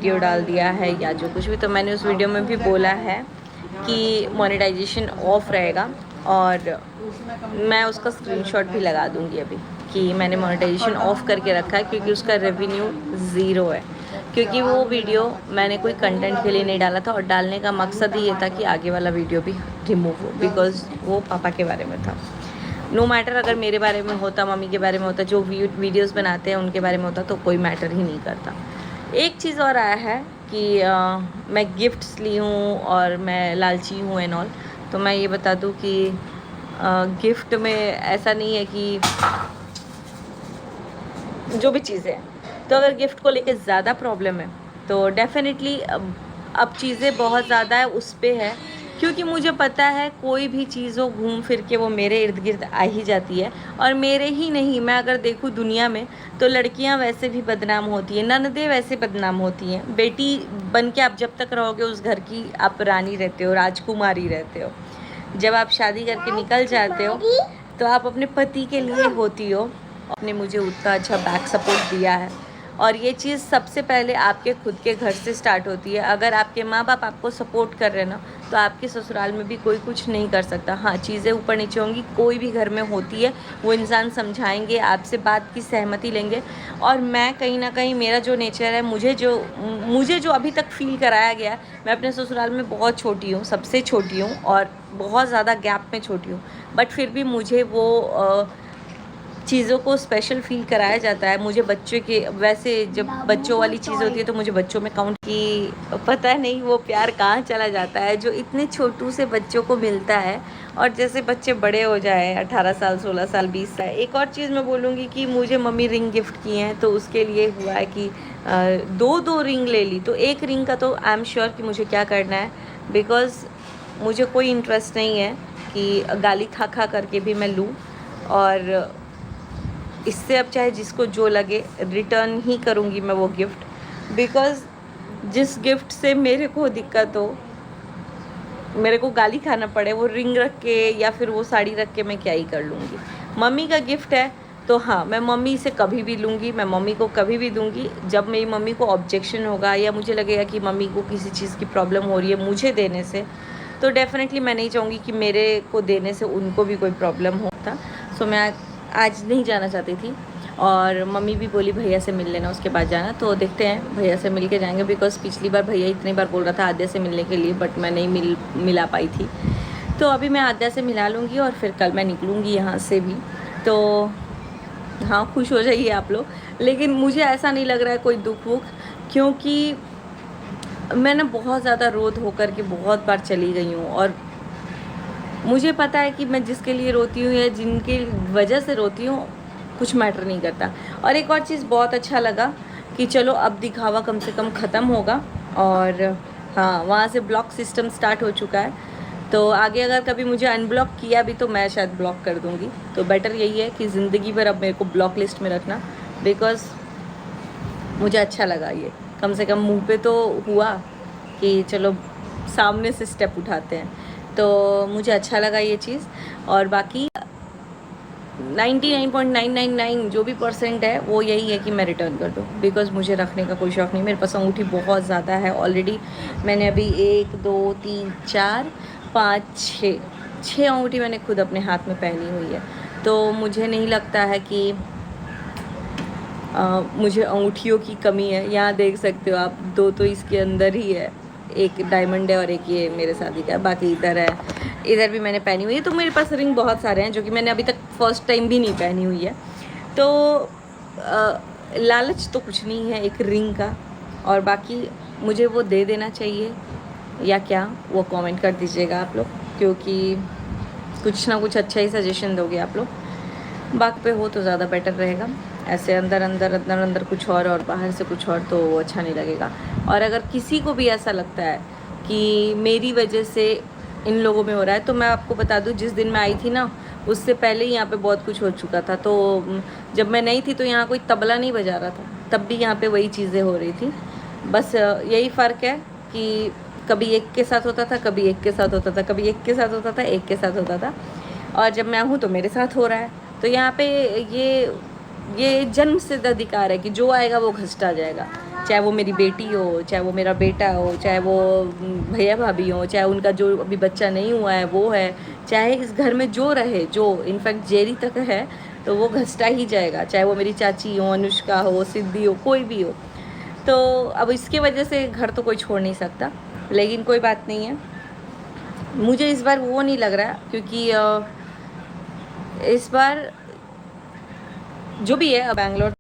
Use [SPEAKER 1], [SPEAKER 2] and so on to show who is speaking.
[SPEAKER 1] Video डाल दिया है या जो कुछ भी, तो मैंने उस वीडियो में भी बोला है कि मोनेटाइजेशन ऑफ रहेगा, और मैं उसका स्क्रीनशॉट भी लगा दूंगी अभी कि मैंने मोनेटाइजेशन ऑफ करके रखा है, क्योंकि उसका रेवेन्यू ज़ीरो है। क्योंकि वो वीडियो मैंने कोई कंटेंट के लिए नहीं डाला था, और डालने का मकसद ही ये था कि आगे वाला वीडियो भी रिमूव हो, बिकॉज़ वो पापा के बारे में था। नो मैटर अगर मेरे बारे में होता, मम्मी के बारे में होता, जो वीडियोस बनाते हैं उनके बारे में होता, तो कोई मैटर ही नहीं करता। एक चीज़ और आया है कि मैं गिफ्ट्स ली हूँ और मैं लालची हूँ एंड ऑल। तो मैं ये बता दूँ कि गिफ्ट में ऐसा नहीं है कि जो भी चीज़ें हैं, तो अगर गिफ्ट को लेके ज़्यादा प्रॉब्लम है तो डेफिनेटली अब चीज़ें बहुत ज़्यादा है उस पे है, क्योंकि मुझे पता है कोई भी चीज़ हो घूम फिर के वो मेरे इर्द गिर्द आ ही जाती है। और मेरे ही नहीं, मैं अगर देखूँ दुनिया में तो लड़कियां वैसे भी बदनाम होती हैं, ननदें वैसे बदनाम होती हैं। बेटी बन के आप जब तक रहोगे उस घर की आप रानी रहते हो, राजकुमारी रहते हो। जब आप शादी करके निकल जाते हो तो आप अपने पति के लिए होती हो। आपने मुझे उतना अच्छा बैक सपोर्ट दिया है, और ये चीज़ सबसे पहले आपके खुद के घर से स्टार्ट होती है। अगर आपके माँ बाप आपको सपोर्ट कर रहे हैं ना, तो आपके ससुराल में भी कोई कुछ नहीं कर सकता। हाँ, चीज़ें ऊपर नीचे होंगी, कोई भी घर में होती है, वो इंसान समझाएंगे, आपसे बात की सहमति लेंगे। और मैं कहीं ना कहीं, मेरा जो नेचर है, मुझे जो अभी तक फील कराया गया है, मैं अपने ससुराल में बहुत छोटी हूँ, सबसे छोटी हूँ, और बहुत ज़्यादा गैप में छोटी हूँ, बट फिर भी मुझे वो चीज़ों को स्पेशल फील कराया जाता है। मुझे बच्चे के, वैसे जब बच्चों वाली चीज़ होती है तो मुझे बच्चों में काउंट की, पता नहीं वो प्यार कहाँ चला जाता है जो इतने छोटू से बच्चों को मिलता है। और जैसे बच्चे बड़े हो जाए, 18 साल, 16 साल, 20 साल। एक और चीज़ मैं बोलूँगी कि मुझे मम्मी रिंग गिफ्ट की हैं, तो उसके लिए हुआ है कि दो रिंग ले ली, तो एक रिंग का तो आई एम श्योर कि मुझे क्या करना है, बिकॉज़ मुझे कोई इंटरेस्ट नहीं है कि गाली खा खा करके भी मैं लूँ। और इससे अब चाहे जिसको जो लगे, रिटर्न ही करूँगी मैं वो गिफ्ट, बिकॉज़ जिस गिफ्ट से मेरे को दिक्कत हो, मेरे को गाली खाना पड़े, वो रिंग रख के या फिर वो साड़ी रख के मैं क्या ही कर लूँगी। मम्मी का गिफ्ट है तो हाँ, मैं मम्मी से कभी भी लूँगी, मैं मम्मी को कभी भी दूँगी जब मेरी मम्मी को ऑब्जेक्शन होगा, या मुझे लगेगा कि मम्मी को किसी चीज़ की प्रॉब्लम हो रही है मुझे देने से, तो डेफ़िनेटली मैं नहीं चाहूँगी कि मेरे को देने से उनको भी कोई प्रॉब्लम होता। सो मैं आज नहीं जाना चाहती थी, और मम्मी भी बोली भैया से मिल लेना उसके बाद जाना, तो देखते हैं भैया से मिल के जाएंगे। बिकॉज़ पिछली बार भैया इतनी बार बोल रहा था आद्या से मिलने के लिए, बट मैं नहीं मिला पाई थी। तो अभी मैं आद्या से मिला लूँगी और फिर कल मैं निकलूँगी यहाँ से भी। तो हाँ, खुश हो जाइए आप लोग, लेकिन मुझे ऐसा नहीं लग रहा है कोई दुख वुख, क्योंकि मैंने बहुत ज़्यादा रो धो कर के बहुत बार चली गई हूँ, और मुझे पता है कि मैं जिसके लिए रोती हूँ या जिनकी वजह से रोती हूँ, कुछ मैटर नहीं करता। और एक और चीज़ बहुत अच्छा लगा कि चलो अब दिखावा कम से कम ख़त्म होगा, और हाँ, वहाँ से ब्लॉक सिस्टम स्टार्ट हो चुका है। तो आगे अगर कभी मुझे अनब्लॉक किया भी तो मैं शायद ब्लॉक कर दूँगी। तो बेटर यही है कि ज़िंदगी भर अब मेरे को ब्लॉक लिस्ट में रखना, बिकॉज़ मुझे अच्छा लगा ये, कम से कम मुँह पे तो हुआ कि चलो सामने से स्टेप उठाते हैं। तो मुझे अच्छा लगा ये चीज़। और बाकी 99.999 जो भी परसेंट है वो यही है कि मैं रिटर्न कर दूँ, बिकॉज़ मुझे रखने का कोई शौक़ नहीं। मेरे पास अंगूठी बहुत ज़्यादा है ऑलरेडी। मैंने अभी 1 2 3 4 5 6 अंगूठी मैंने खुद अपने हाथ में पहनी हुई है। तो मुझे नहीं लगता है कि मुझे अंगूठियों की कमी है। यहाँ देख सकते हो आप, 2 तो इसके अंदर ही है, एक डायमंड है और एक ये मेरे शादी का है, बाकी इधर है, इधर भी मैंने पहनी हुई है। तो मेरे पास रिंग बहुत सारे हैं जो कि मैंने अभी तक फर्स्ट टाइम भी नहीं पहनी हुई है। तो लालच तो कुछ नहीं है एक रिंग का, और बाकी मुझे वो दे देना चाहिए या क्या, वो कमेंट कर दीजिएगा आप लोग, क्योंकि कुछ ना कुछ अच्छा ही सजेशन दोगे आप लोग। बाकी पे हो तो ज़्यादा बेटर रहेगा। ऐसे अंदर अंदर अंदर अंदर कुछ और बाहर से कुछ और, तो वो अच्छा नहीं लगेगा। और अगर किसी को भी ऐसा लगता है कि मेरी वजह से इन लोगों में हो रहा है, तो मैं आपको बता दूं, जिस दिन मैं आई थी ना, उससे पहले ही यहाँ पे बहुत कुछ हो चुका था। तो जब मैं नहीं थी तो यहाँ कोई तबला नहीं बजा रहा था, तब भी यहाँ पे वही चीज़ें हो रही थी। बस यही फ़र्क है कि कभी एक के साथ होता था, कभी एक के साथ होता था, कभी एक के साथ होता था, एक के साथ होता था, और जब मैं हूँ तो मेरे साथ हो रहा है। तो यहाँ पे ये जन्म सिद्ध अधिकार है कि जो आएगा वो घसटा जाएगा। चाहे वो मेरी बेटी हो, चाहे वो मेरा बेटा हो, चाहे वो भैया भाभी हो, चाहे उनका जो अभी बच्चा नहीं हुआ है वो है, चाहे इस घर में जो रहे, जो इनफैक्ट जेरी तक है तो वो घसटा ही जाएगा, चाहे वो मेरी चाची हो, अनुष्का हो, सिद्धि हो, कोई भी हो। तो अब इसके वजह से घर तो कोई छोड़ नहीं सकता, लेकिन कोई बात नहीं है। मुझे इस बार वो नहीं लग रहा क्योंकि इस बार जो भी है बैंगलोर